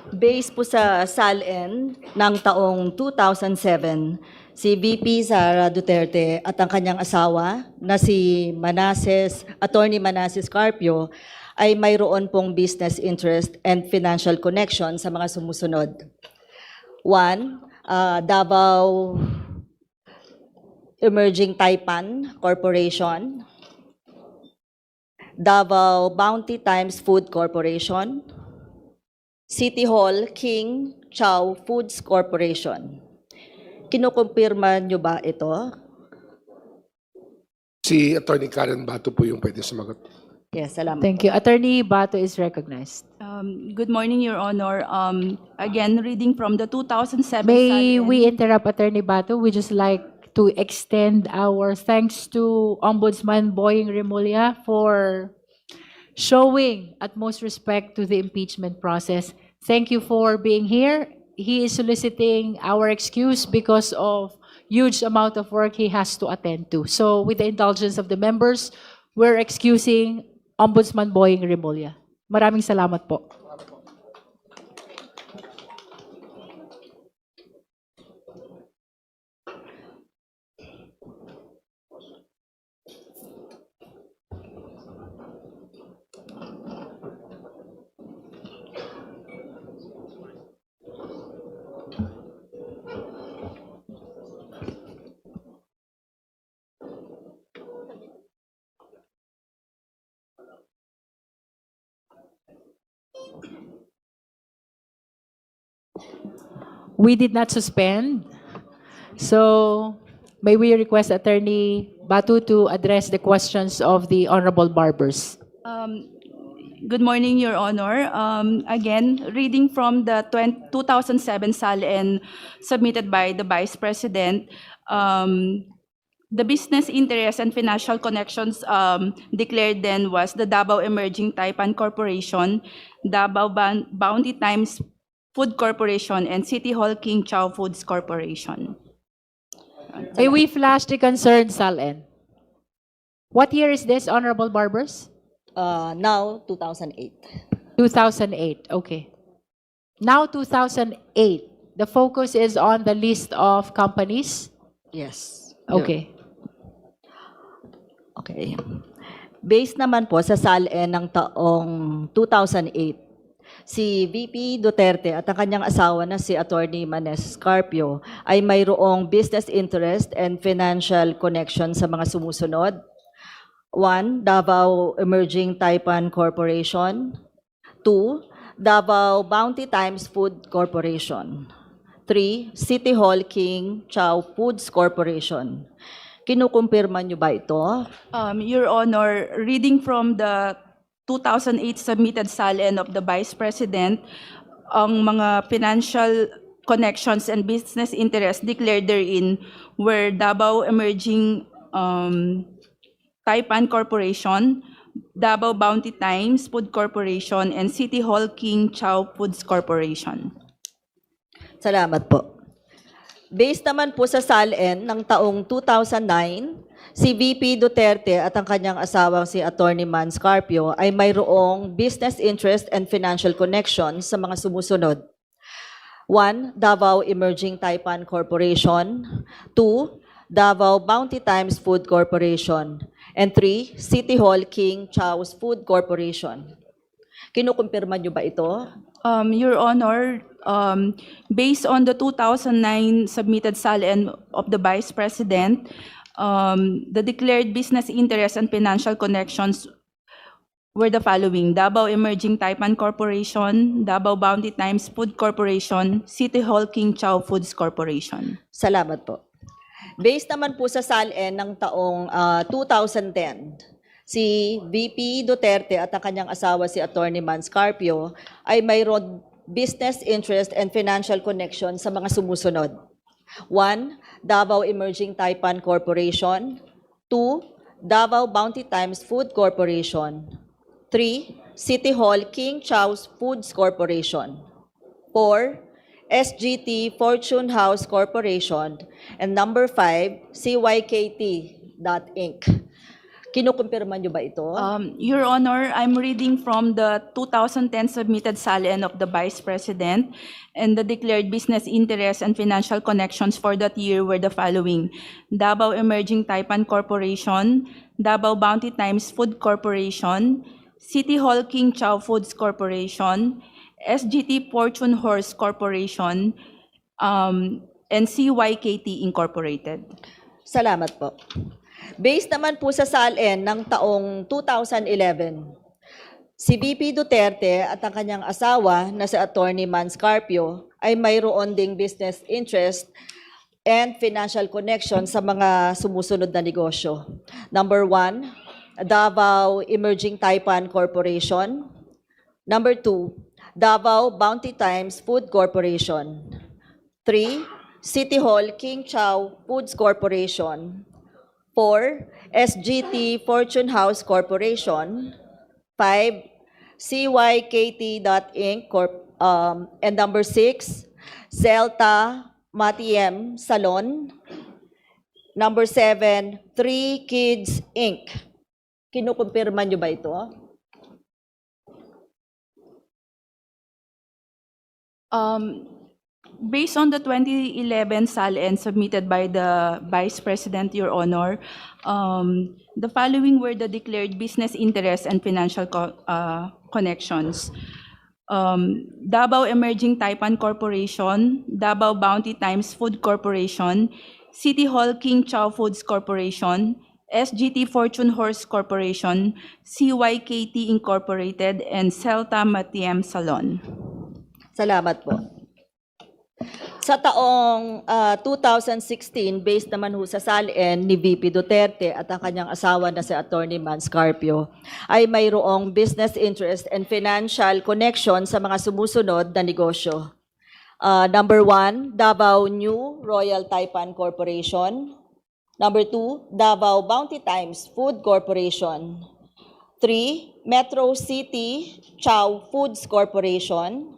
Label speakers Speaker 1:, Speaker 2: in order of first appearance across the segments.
Speaker 1: Based po sa SALN ng taong 2007, si VP Sara Duterte at ang kanyang asawa na si Attorney Manasseh Carpio ay mayroon pong business interest and financial connection sa mga sumusunod. 1. Davao Emerging Taipan Corporation, Davao Bounty Times Food Corporation, City Hall King Chow Foods Corporation. Kinukumpirma nyo ba ito?
Speaker 2: Si Attorney Karen Bato po yung pwede sumagot.
Speaker 1: Yes, salamat.
Speaker 3: Thank you. Attorney Bato is recognized.
Speaker 4: Good morning, Your Honor. Again, reading from the 2007
Speaker 3: May
Speaker 4: SALN.
Speaker 3: we interrupt Attorney Bato? We just like to extend our thanks to Ombudsman Boying Remulla for showing utmost respect to the impeachment process. Thank you for being here. He is soliciting our excuse because of huge amount of work he has to attend to. So with the indulgence of the members, we're excusing Ombudsman Boying Remulla. Maraming salamat po. We did not suspend. So may we request Attorney Batu to address the questions of the Honorable Barbers.
Speaker 4: Good morning, Your Honor. Again, reading from the 2007 SALN submitted by the Vice President, the business interest and financial connections declared then was the Davao Emerging Taipan Corporation, Davao Bounty Times Food Corporation, and City Hall King Chow Foods Corporation.
Speaker 3: May we flash the concern, Salen? What year is this, Honorable Barbers?
Speaker 1: Now, 2008.
Speaker 3: 2008, okay. Now 2008, the focus is on the list of companies?
Speaker 1: Yes.
Speaker 3: Okay.
Speaker 1: Okay. Based naman po sa SALN ng taong 2008, si VP Duterte at ang kanyang asawa na si Attorney Manasseh Carpio ay mayroong business interest and financial connection sa mga sumusunod. 1. Davao Emerging Taipan Corporation. 2. Davao Bounty Times Food Corporation. 3. City Hall King Chow Foods Corporation. Kinukumpirma nyo ba ito?
Speaker 4: Your Honor, reading from the 2008 submitted SALN of the Vice President, ang mga financial connections and business interests declared therein were Davao Emerging Taipan Corporation, Davao Bounty Times Food Corporation, and City Hall King Chow Foods Corporation.
Speaker 1: Salamat po. Based naman po sa SALN ng taong 2009, si VP Duterte at ang kanyang asawang si Attorney Mans Carpio ay mayroong business interest and financial connection sa mga sumusunod. 1. Davao Emerging Taipan Corporation. 2. Davao Bounty Times Food Corporation. And 3. City Hall King Chow's Food Corporation. Kinukumpirma nyo ba ito?
Speaker 4: Your Honor, based on the 2009 submitted SALN of the Vice President, the declared business interests and financial connections were the following: Davao Emerging Taipan Corporation, Davao Bounty Times Food Corporation, City Hall King Chow Foods Corporation.
Speaker 1: Salamat po. Based naman po sa SALN ng taong 2010, si VP Duterte at ang kanyang asawa si Attorney Mans Carpio ay mayroon business interest and financial connection sa mga sumusunod. 1. Davao Emerging Taipan Corporation. 2. Davao Bounty Times Food Corporation. 3. City Hall King Chow's Foods Corporation. 4. SGT Fortune House Corporation. And number 5, CYKT Inc. Kinukumpirma niyo ba ito?
Speaker 4: Your Honor, I'm reading from the 2010 submitted SALN of the Vice President, and the declared business interests and financial connections for that year were the following: Davao Emerging Taipan Corporation, Davao Bounty Times Food Corporation, City Hall King Chow Foods Corporation, SGT Fortune Horse Corporation, and CYKT Incorporated.
Speaker 1: Salamat po. Based naman po sa SALN ng taong 2011, si VP Duterte at ang kanyang asawa na si Attorney Mans Carpio ay mayroon ding business interest and financial connection sa mga sumusunod na negosyo. Number 1, Davao Emerging Taipan Corporation. Number 2, Davao Bounty Times Food Corporation. 3, City Hall King Chow Foods Corporation. 4, SGT Fortune House Corporation. 5, CYKT.Inc. And number 6, Zelta Matiem Salon. Number 7, 3 Kids Inc. Kinukumpirma niyo ba ito?
Speaker 4: Based on the 2011 SALN submitted by the Vice President, Your Honor, the following were the declared business interests and financial connections. Davao Emerging Taipan Corporation, Davao Bounty Times Food Corporation, City Hall King Chow Foods Corporation, SGT Fortune Horse Corporation, CYKT Incorporated, and Celta Matiem Salon.
Speaker 1: Salamat po. Sa taong 2016, based naman ho sa SALN ni VP Duterte at ang kanyang asawa na si Attorney Mans Carpio, ay mayroong business interest and financial connection sa mga sumusunod na negosyo. Number 1, Davao New Royal Taipan Corporation. Number 2, Davao Bounty Times Food Corporation. 3, Metro City Chow Foods Corporation.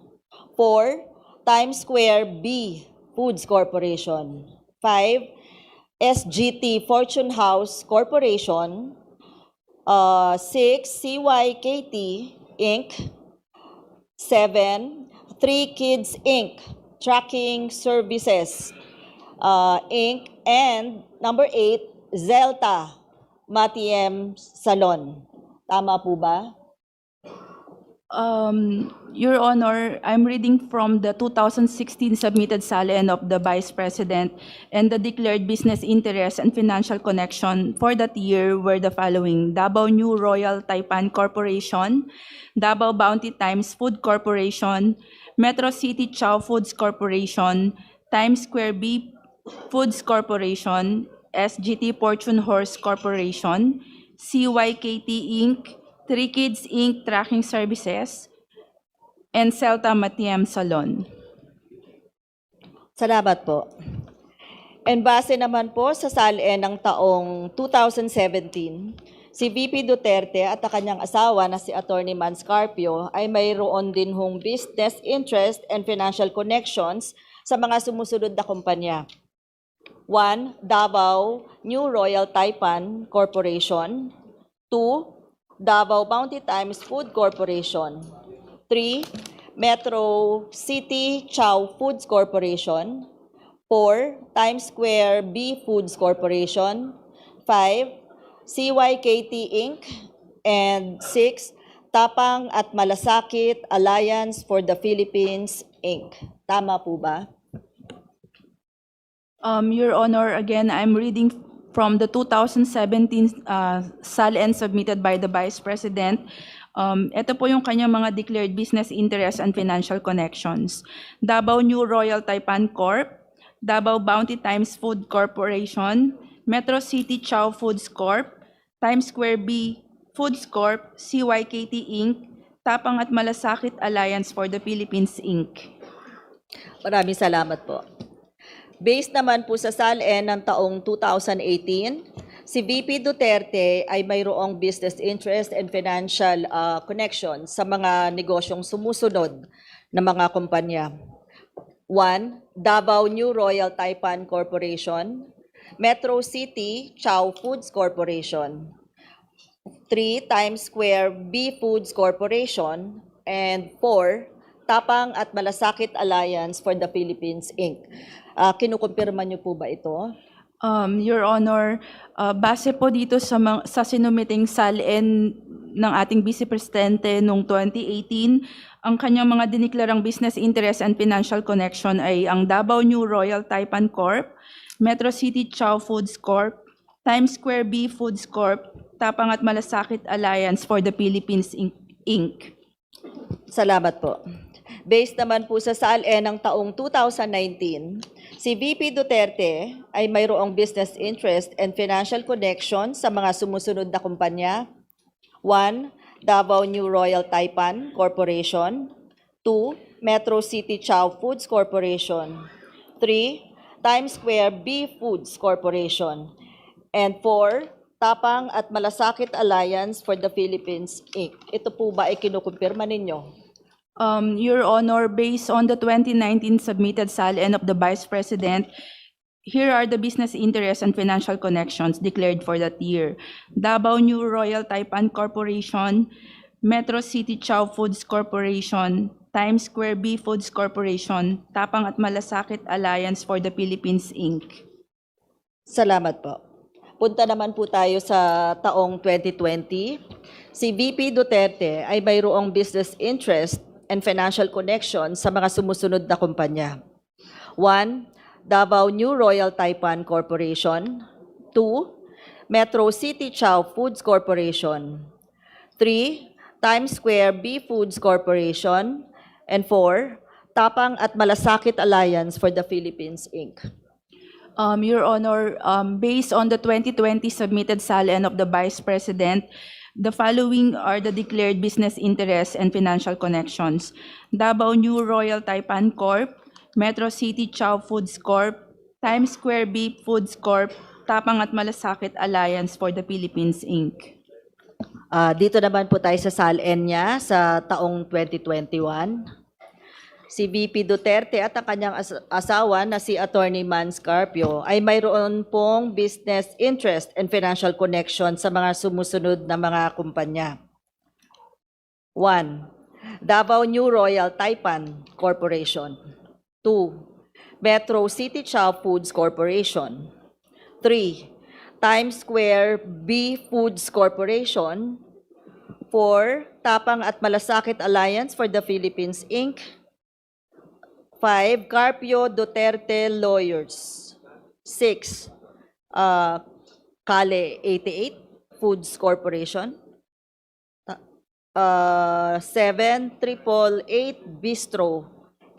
Speaker 1: 4, Times Square B Foods Corporation. 5, SGT Fortune House Corporation. 6, CYKT Inc. 7, 3 Kids Inc. Tracking Services Inc. And number 8, Zelta Matiem Salon. Tama po ba?
Speaker 4: Your Honor, I'm reading from the 2016 submitted SALN of the Vice President, and the declared business interests and financial connection for that year were the following: Davao New Royal Taipan Corporation, Davao Bounty Times Food Corporation, Metro City Chow Foods Corporation, Times Square B Foods Corporation, SGT Fortune Horse Corporation, CYKT Inc., 3 Kids Inc. Tracking Services, and Celta Matiem Salon.
Speaker 1: Salamat po. And base naman po sa SALN ng taong 2017, si VP Duterte at ang kanyang asawa na si Attorney Mans Carpio ay mayroon din hong business interest and financial connections sa mga sumusunod na kumpanya. 1, Davao New Royal Taipan Corporation. 2, Davao Bounty Times Food Corporation. 3, Metro City Chow Foods Corporation. 4, Times Square B Foods Corporation. 5, CYKT Inc. And 6, Tapang at Malasakit Alliance for the Philippines Inc. Tama po ba?
Speaker 4: Your Honor, again, I'm reading from the 2017 SALN submitted by the Vice President. Ito po yung kanyang mga declared business interests and financial connections: Davao New Royal Taipan Corp., Davao Bounty Times Food Corporation, Metro City Chow Foods Corp., Times Square B Foods Corp., CYKT Inc., Tapang at Malasakit Alliance for the Philippines Inc.
Speaker 1: Maraming salamat po. Based naman po sa SALN ng taong 2018, si VP Duterte ay mayroong business interest and financial connection sa mga negosyong sumusunod na mga kumpanya. 1, Davao New Royal Taipan Corporation, Metro City Chow Foods Corporation. 3. Times Square B Foods Corporation, and 4. Tapang at Malasakit Alliance for the Philippines, Inc. Kinukumpirma niyo po ba ito?
Speaker 4: Your Honor, base po dito sa sinumiting SALN ng ating Vice Presidente noong 2018, ang kanyang mga diniklarang business interest and financial connection ay ang Davao New Royal Taipan Corp., Metro City Chow Foods Corp., Times Square B Foods Corp., Tapang at Malasakit Alliance for the Philippines, Inc.
Speaker 1: Salamat po. Based naman po sa SALN ng taong 2019, si VP Duterte ay mayroong business interest and financial connection sa mga sumusunod na kumpanya. 1. Davao New Royal Taipan Corporation. 2. Metro City Chow Foods Corporation. 3. Times Square B Foods Corporation. And 4. Tapang at Malasakit Alliance for the Philippines, Inc. Ito po ba ay kinukumpirma ninyo?
Speaker 4: Your Honor, based on the 2019 submitted SALN of the Vice President, here are the business interests and financial connections declared for that year. Davao New Royal Taipan Corporation, Metro City Chow Foods Corporation, Times Square B Foods Corporation, Tapang at Malasakit Alliance for the Philippines, Inc.
Speaker 1: Salamat po. Punta naman po tayo sa taong 2020. Si VP Duterte ay mayroong business interest and financial connection sa mga sumusunod na kumpanya. 1. Davao New Royal Taipan Corporation. 2. Metro City Chow Foods Corporation. 3. Times Square B Foods Corporation. And 4. Tapang at Malasakit Alliance for the Philippines, Inc.
Speaker 4: Your Honor, based on the 2020 submitted SALN of the Vice President, the following are the declared business interests and financial connections. Davao New Royal Taipan Corp., Metro City Chow Foods Corp., Times Square B Foods Corp., Tapang at Malasakit Alliance for the Philippines, Inc.
Speaker 1: Dito naman po tayo sa SALN niya sa taong 2021. Si VP Duterte at ang kanyang asawa na si Attorney Mans Carpio ay mayroon pong business interest and financial connection sa mga sumusunod na mga kumpanya. 1. Davao New Royal Taipan Corporation. 2. Metro City Chow Foods Corporation. 3. Times Square B Foods Corporation. 4. Tapang at Malasakit Alliance for the Philippines, Inc. 5. Carpio Duterte Lawyers. 6. Kale 88 Foods Corporation. 7. 888 Bistro.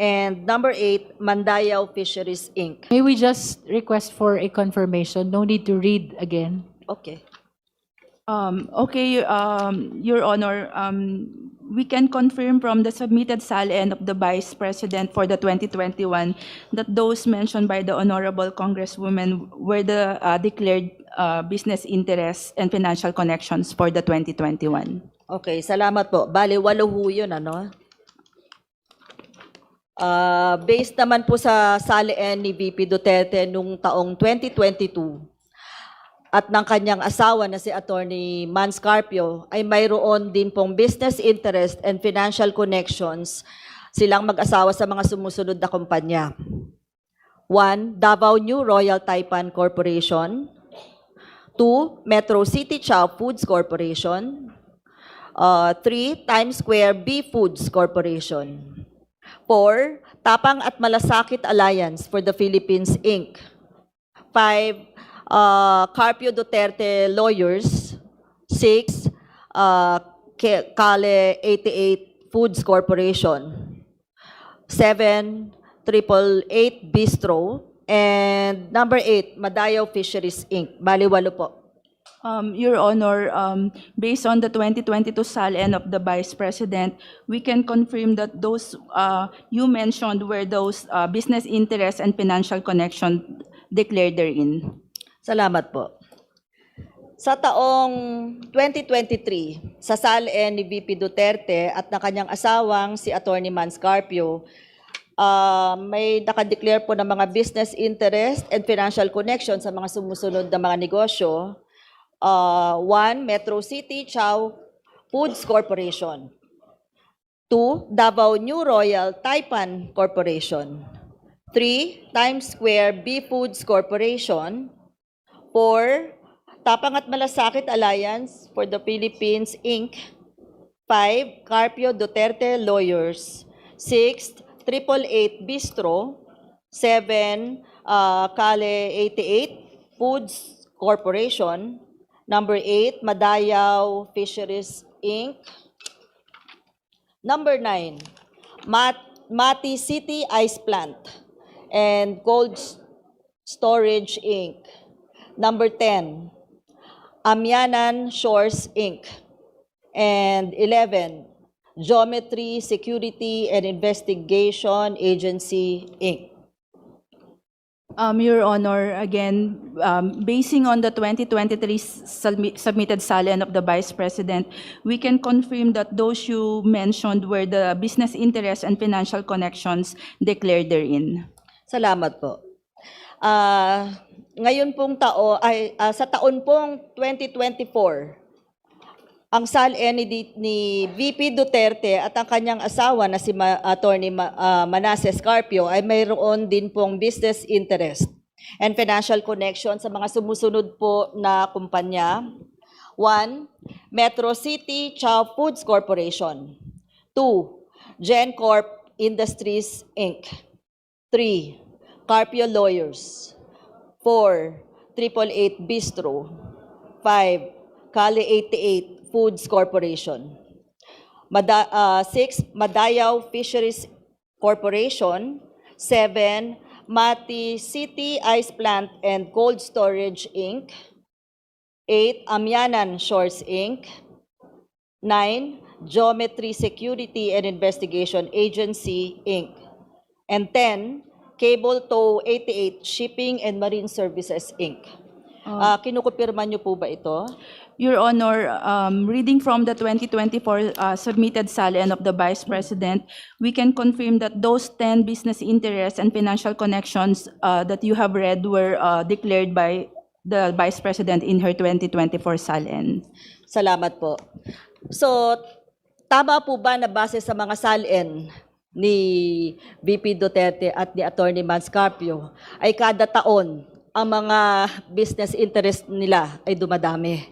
Speaker 1: And number 8, Mandayao Fisheries, Inc.
Speaker 3: May we just request for a confirmation? No need to read again.
Speaker 1: Okay.
Speaker 4: Okay, Your Honor, we can confirm from the submitted SALN of the Vice President for the 2021 that those mentioned by the Honorable Congresswoman were the declared business interests and financial connections for the 2021.
Speaker 1: Okay, salamat po. Bali, 8 ho yun, ano? Based naman po sa SALN ni VP Duterte nung taong 2022 at ng kanyang asawa na si Attorney Mans Carpio ay mayroon din pong business interest and financial connections silang mag-asawa sa mga sumusunod na kumpanya. 1. Davao New Royal Taipan Corporation. 2. Metro City Chow Foods Corporation. 3. Times Square B Foods Corporation. 4. Tapang at Malasakit Alliance for the Philippines, Inc. 5. Carpio Duterte Lawyers. 6. Kale 88 Foods Corporation. 7. 888 Bistro. And number 8, Mandayao Fisheries, Inc. Bali, 8 po.
Speaker 4: Your Honor, based on the 2022 SALN of the Vice President, we can confirm that those you mentioned were those business interests and financial connection declared therein.
Speaker 1: Salamat po. Sa taong 2023, sa SALN ni VP Duterte at ng kanyang asawang si Attorney Mans Carpio, may nakadeclare po ng mga business interest and financial connection sa mga sumusunod na mga negosyo. 1. Metro City Chow Foods Corporation. 2. Davao New Royal Taipan Corporation. 3. Times Square Bee Foods Corporation. 4. Tapang at Malasakit Alliance for the Philippines, Inc. 5. Carpio Duterte Lawyers. 6. 888 Bistro. 7. Kale 88 Foods Corporation. Number 8. Madayao Fisheries, Inc. Number 9. Mati City Ice Plant and Cold Storage, Inc. Number 10. Amyanan Shores, Inc. And 11. Geometry Security and Investigation Agency, Inc.
Speaker 4: Your Honor, again, basing on the 2023 submitted SALN of the Vice President, we can confirm that those you mentioned were the business interests and financial connections declared therein.
Speaker 1: Salamat po. Ngayon pong sa taon pong 2024, ang SALN ni VP Duterte at ang kanyang asawa na si Attorney Manasseh Carpio ay mayroon din pong business interest and financial connection sa mga sumusunod po na kumpanya. 1. Metro City Chow Foods Corporation. 2. GenCorp Industries, Inc. 3. Carpio Lawyers. 4. 888 Bistro. 5. Kale 88 Foods Corporation. 6. Madayao Fisheries Corporation. 7. Mati City Ice Plant and Cold Storage, Inc. 8. Amyanan Shores, Inc. 9. Geometry Security and Investigation Agency, Inc. And 10. Cable Tow 88 Shipping and Marine Services, Inc. Kinukupirma niyo po ba ito?
Speaker 4: Your Honor, reading from the 2024 submitted SALN of the Vice President, we can confirm that those 10 business interests and financial connections that you have read were declared by the Vice President in her 2024 SALN.
Speaker 1: Salamat po. So, tama po ba na base sa mga SALN ni VP Duterte at ni Attorney Mans Carpio ay kada taon ang mga business interest nila ay dumadami?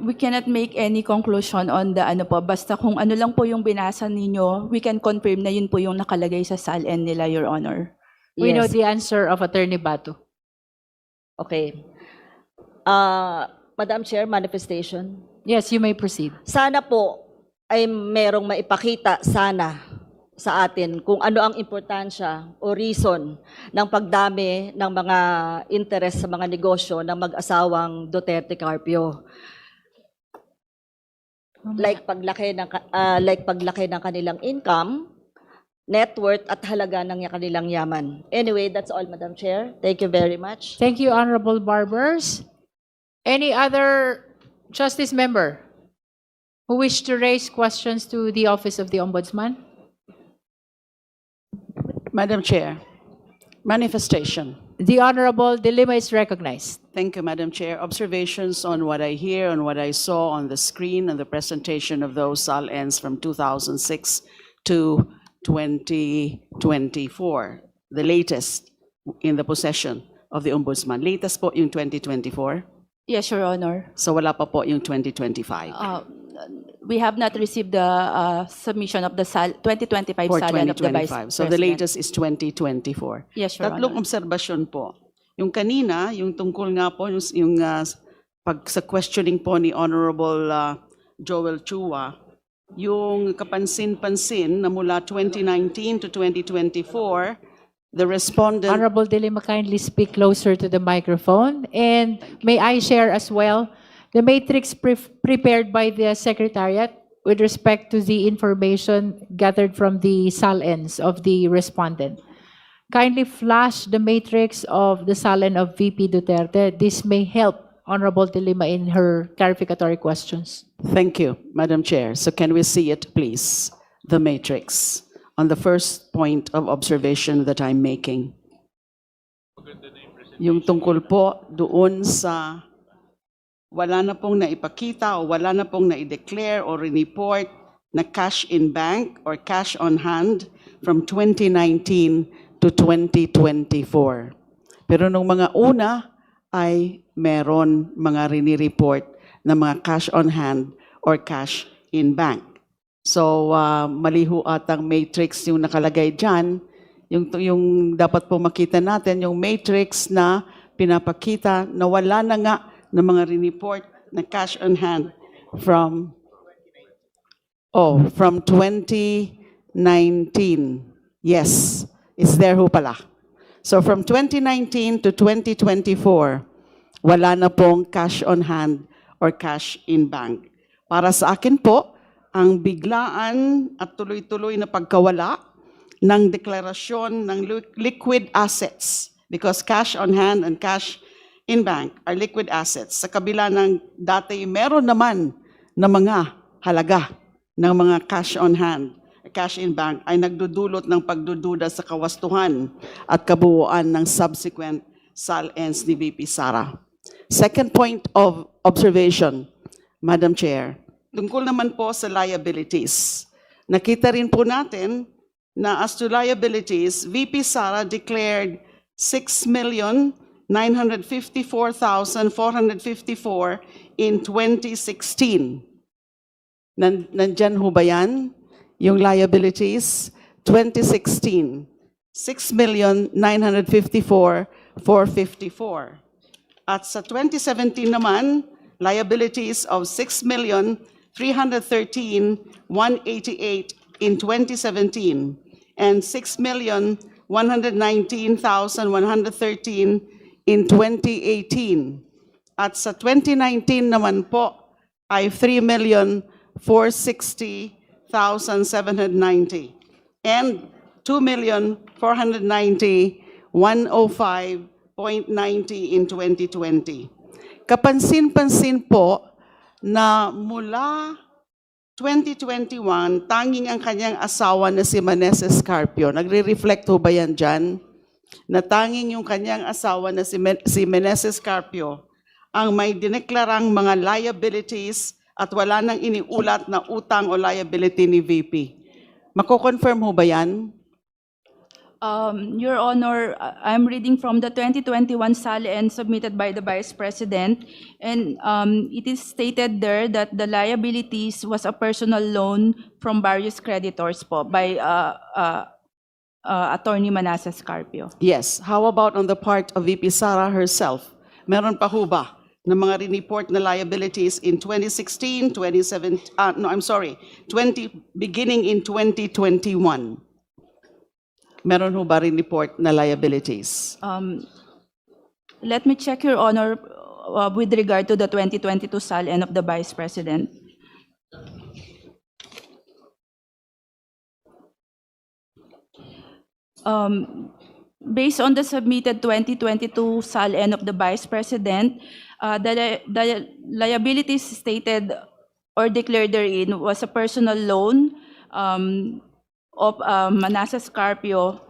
Speaker 4: We cannot make any conclusion on the basta kung ano lang po yung binasa ninyo, we can confirm na yun po yung nakalagay sa SALN nila, Your Honor.
Speaker 3: We know
Speaker 1: Yes.
Speaker 3: the answer of Attorney Bato.
Speaker 1: Okay. Madam Chair, manifestation.
Speaker 3: Yes, you may proceed.
Speaker 1: Sana po ay merong maipakita sana sa atin kung ano ang importansya o reason ng pagdami ng mga interest sa mga negosyo ng mag-asawang Duterte Carpio. Like paglaki ng kanilang income, net worth at halaga ng kanilang yaman. Anyway, that's all, Madam Chair. Thank you very much.
Speaker 3: Thank you, Honorable Barbers. Any other justice member who wish to raise questions to the Office of the Ombudsman?
Speaker 5: Madam Chair, manifestation.
Speaker 3: The Honorable De Lima is recognized.
Speaker 5: Thank you, Madam Chair. Observations on what I hear, on what I saw on the screen, and the presentation of those SALNs from 2006 to 2024, the latest in the possession of the Ombudsman. Latest po yung 2024,
Speaker 4: Yes, Your Honor.
Speaker 5: so wala pa po yung 2025.
Speaker 4: We have not received the submission of the 2025
Speaker 5: For
Speaker 4: SALN of the Vice
Speaker 5: 2025. So the
Speaker 4: President.
Speaker 5: latest is 2024.
Speaker 4: Yes, Your
Speaker 5: Tatlong
Speaker 4: Honor.
Speaker 5: obserbasyon po. Yung kanina, yung tungkol nga po, yung pag sa questioning po ni Honorable Joel Chua, yung kapansin-pansin na mula 2019 to 2024, the respondent...
Speaker 3: Honorable De Lima, kindly speak closer to the microphone. And may I share as well the matrix prepared by the Secretariat with respect to the information gathered from the SALNs of the respondent. Kindly flash the matrix of the SALN of VP Duterte. This may help Honorable De Lima in her clarificatory questions.
Speaker 5: Thank you, Madam Chair. So can we see it, please? The matrix on the first point of observation that I'm making. yung tungkol po doon sa wala na pong naipakita o wala na pong na-declare o report na cash in bank or cash on hand from 2019 to 2024. Pero nung mga una ay meron mga rini-report na mga cash on hand or cash in bank. So, mali ho atang matrix yung nakalagay dyan. Yung dapat po makita natin, yung matrix na pinapakita na wala na nga ng mga rineport na cash on hand from 2019. Yes, it's there ho pala. So from 2019 to 2024, wala na pong cash on hand or cash in bank. Para sa akin po, ang biglaan at tuloy-tuloy na pagkawala ng deklarasyon ng liquid assets, because cash on hand and cash in bank are liquid assets. Sa kabila ng dati, meron naman na mga halaga ng mga cash on hand, cash in bank, ay nagdudulot ng pagdududa sa kawastuhan at kabuuan ng subsequent SALNs ni VP Sara. Second point of observation, Madam Chair, tungkol naman po sa liabilities. Nakita rin po natin na as to liabilities, VP Sara declared 6,954,454 in 2016. Nandyan ho ba yan? Yung liabilities, 2016, 6,954,454. At sa 2017 naman, liabilities of 6,313,188 in 2017 and 6,119,113 in 2018. At sa 2019 naman po ay 3,460,790 and 2,490,105.90 in 2020. Kapansin-pansin po na mula 2021, tanging ang kanyang asawa na si Maneses Carpio. Nagre-reflect ho ba yan dyan? Na tanging yung kanyang asawa na si Maneses Carpio ang may dineklarang mga liabilities at wala nang iniulat na utang o liability ni VP. Mako-confirm ho ba yan?
Speaker 4: Your Honor, I'm reading from the 2021 SALN submitted by the Vice President, and it is stated there that the liabilities was a personal loan from various creditors po by Attorney Manasseh Carpio.
Speaker 5: Yes. How about on the part of VP Sara herself? Meron pa ho ba na mga report na liabilities in 2016, 20, beginning in 2021? Meron ho ba report na liabilities?
Speaker 4: Let me check, Your Honor, with regard to the 2022 SALN of the Vice President. Based on the submitted 2022 SALN of the Vice President, the liabilities stated or declared therein was a personal loan of Manasseh Carpio.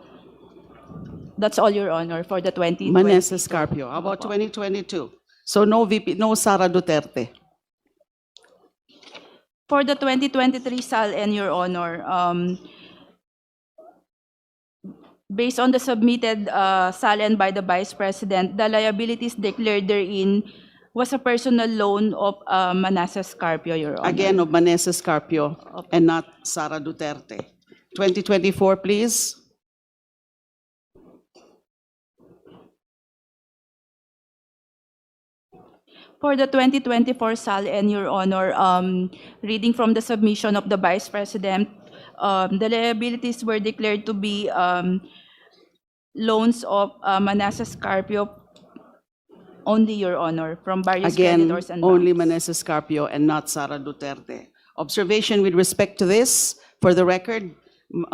Speaker 4: That's all, Your Honor, for the 2020.
Speaker 5: Maneses Carpio. How about 2022? So no VP, no Sara Duterte.
Speaker 4: For the 2023 SALN, Your Honor, based on the submitted SALN by the Vice President, the liabilities declared therein was a personal loan of Manasseh Carpio, Your Honor.
Speaker 5: Again, of Maneses Carpio and not Sara Duterte. 2024, please.
Speaker 4: For the 2024 SALN, Your Honor, reading from the submission of the Vice President, the liabilities were declared to be loans of Manasseh Carpio only, Your Honor, from various
Speaker 5: Again,
Speaker 4: creditors and
Speaker 5: only
Speaker 4: banks.
Speaker 5: Maneses Carpio and not Sara Duterte. Observation with respect to this, for the record,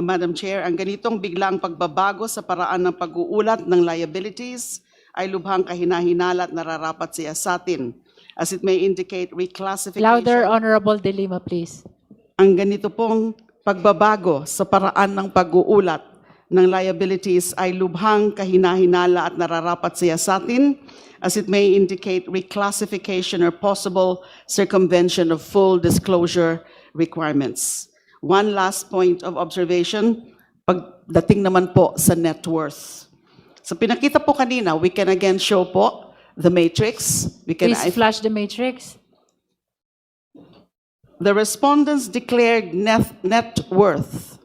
Speaker 5: Madam Chair, ang ganitong biglang pagbabago sa paraan ng pag-uulat ng liabilities ay lubhang kahinahinala at nararapat siya sa atin, as it may indicate reclassification.
Speaker 3: Louder, Honorable De Lima, please.
Speaker 5: Ang ganito pong pagbabago sa paraan ng pag-uulat ng liabilities ay lubhang kahinahinala at nararapat siyasatin as it may indicate reclassification or possible circumvention of full disclosure requirements. One last point of observation, pagdating naman po sa net worth. So pinakita po kanina, we can again show po the matrix. We can
Speaker 3: Please flash the matrix.
Speaker 5: The respondents declared net worth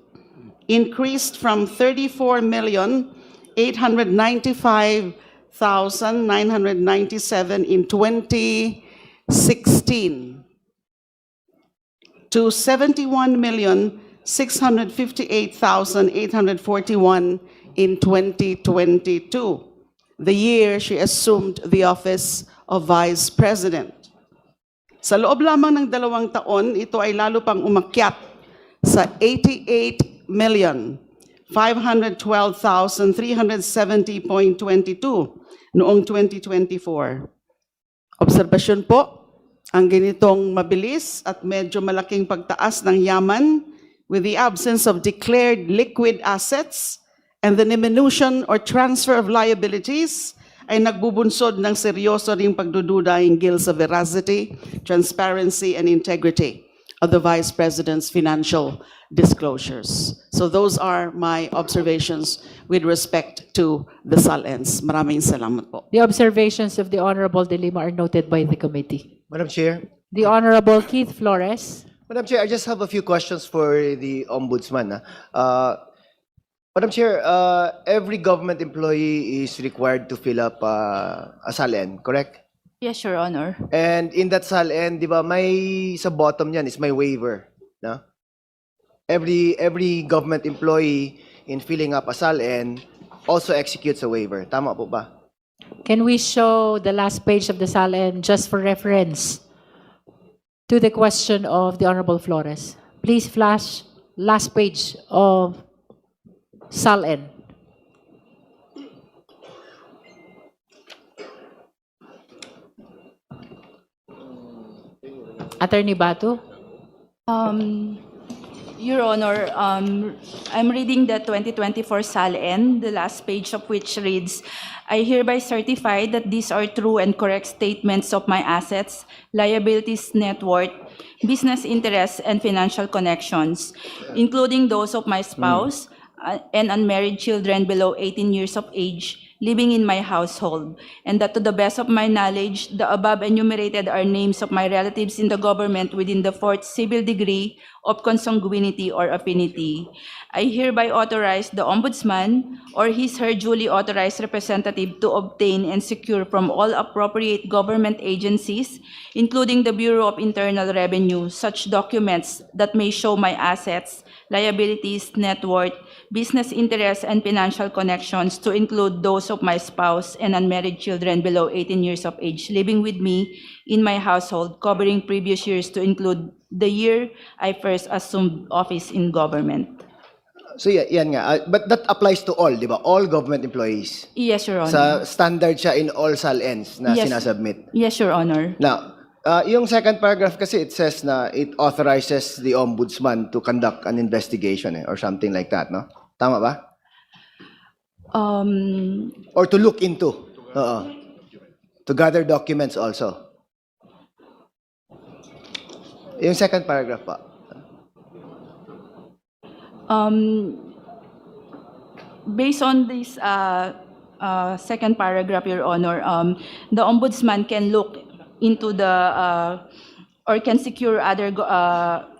Speaker 5: increased from 34,895,997 in 2016 to 71,658,841 in 2022, the year she assumed the office of Vice President. Sa loob lamang ng 2 taon, ito ay lalo pang umakyat sa 88,512,370.22 noong 2024. Obserbasyon po, ang ganitong mabilis at medyo malaking pagtaas ng yaman with the absence of declared liquid assets and the diminution or transfer of liabilities ay nagbubunsod ng seryoso ring pagdududa hinggil sa veracity, transparency, and integrity of the Vice President's financial disclosures. So those are my observations with respect to the SALENS. Maraming salamat po.
Speaker 3: The observations of the Honorable De Lima are noted by the committee.
Speaker 6: Madam Chair.
Speaker 3: The Honorable Keith Flores.
Speaker 6: Madam Chair, I just have a few questions for the Ombudsman. Madam Chair, every government employee is required to fill up a SALN, correct?
Speaker 4: Yes, Your Honor.
Speaker 6: And in that SALN, di ba, may sa bottom niyan is my waiver, no? Every government employee in filling up a SALN also executes a waiver. Tama po ba?
Speaker 3: Can we show the last page of the SALN just for reference to the question of the Honorable Flores? Please flash last page of SALN. Attorney Batu?
Speaker 4: Your Honor, I'm reading the 2024 SALN, the last page of which reads, I hereby certify that these are true and correct statements of my assets, liabilities, net worth, business interests, and financial connections, including those of my spouse and unmarried children below 18 years of age living in my household, and that to the best of my knowledge, the above enumerated are names of my relatives in the government within the 4th civil degree of consanguinity or affinity. I hereby authorize the Ombudsman or his/her duly authorized representative to obtain and secure from all appropriate government agencies, including the Bureau of Internal Revenue, such documents that may show my assets, liabilities, net worth, business interests, and financial connections, to include those of my spouse and unmarried children below 18 years of age living with me in my household, covering previous years to include the year I first assumed office in government.
Speaker 6: So yan nga. But that applies to all, di ba? All government employees.
Speaker 4: Yes, Your Honor.
Speaker 6: Sa standard siya in all SALNs na
Speaker 4: Yes.
Speaker 6: sinasubmit.
Speaker 4: Yes, Your Honor.
Speaker 6: Now, yung second paragraph kasi it says na it authorizes the ombudsman to conduct an investigation or something like that, no? Tama ba? Or to look into. Oo. To gather documents also. Yung second paragraph pa.
Speaker 4: Based on this second paragraph, Your Honor, the Ombudsman can look into the or can secure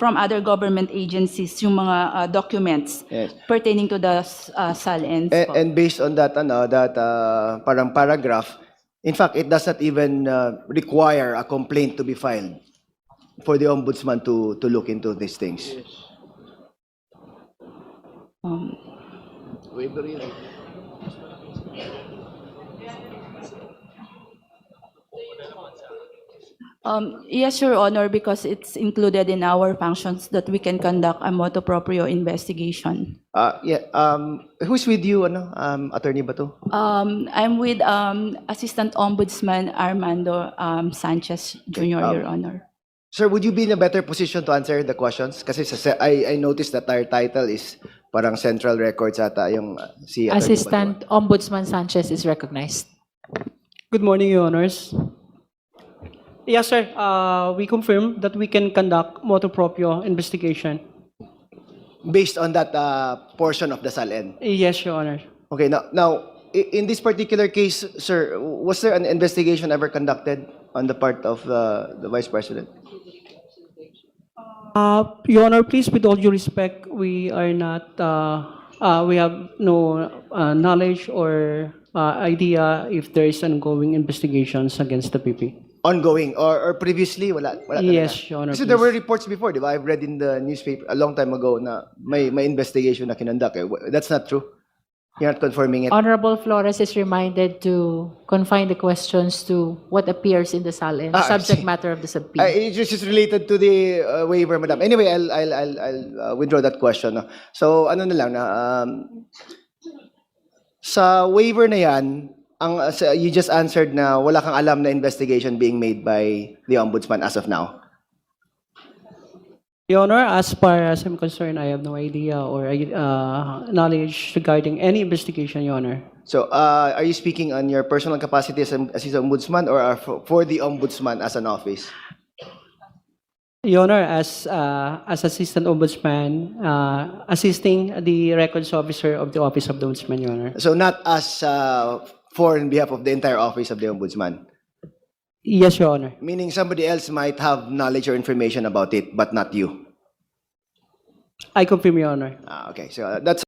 Speaker 4: from other government agencies yung mga documents
Speaker 6: Yes.
Speaker 4: pertaining to the SALNs.
Speaker 6: And based on that, parang paragraph, in fact, it does not even require a complaint to be filed for the ombudsman to look into these things.
Speaker 4: Yes, Your Honor, because it's included in our functions that we can conduct a motu proprio investigation.
Speaker 6: Who's with you, Attorney Bato?
Speaker 4: I'm with Assistant Ombudsman Armando Sanchez Jr., Your Honor.
Speaker 6: Sir, would you be in a better position to answer the questions? Kasi I noticed that our title is Parang Central Records ata yung si Atty.
Speaker 3: Assistant Ombudsman Sanchez is recognized.
Speaker 7: Good morning, Your Honors. Yes, sir. We confirm that we can conduct motu proprio investigation.
Speaker 6: Based on that portion of the SALN.
Speaker 7: Yes, Your Honor.
Speaker 6: Okay, now in this particular case, sir, was there an investigation ever conducted on the part of the Vice President?
Speaker 7: Your Honor, please, with all due respect, we are not, we have no knowledge or idea if there is ongoing investigations against the PP.
Speaker 6: Ongoing or previously? Wala
Speaker 7: Yes,
Speaker 6: talaga.
Speaker 7: Your Honor,
Speaker 6: Kasi there were
Speaker 7: please.
Speaker 6: reports before, di ba? I've read in the newspaper a long time ago na may investigation na kinonduct. That's not true. You're not confirming it.
Speaker 3: Honorable Flores is reminded to confine the questions to what appears in the SALN,
Speaker 6: I
Speaker 3: subject
Speaker 6: see.
Speaker 3: matter of the subpoena.
Speaker 6: It's just related to the waiver, madam. Anyway, I'll withdraw that question. No? So, ano na lang na, sa waiver na yan, you just answered na wala kang alam na investigation being made by the Ombudsman as of now.
Speaker 7: Your Honor, as far as I'm concerned, I have no idea or knowledge regarding any investigation, Your Honor.
Speaker 6: So, are you speaking on your personal capacity as an ombudsman or for the ombudsman as an office?
Speaker 7: Your Honor, as Assistant Ombudsman, assisting the records officer of the Office of the Ombudsman, Your Honor.
Speaker 6: So, not as for in behalf of the entire office of the ombudsman.
Speaker 7: Yes, Your Honor.
Speaker 6: Meaning somebody else might have knowledge or information about it, but not you.
Speaker 7: I confirm, Your Honor.
Speaker 6: Okay, so that's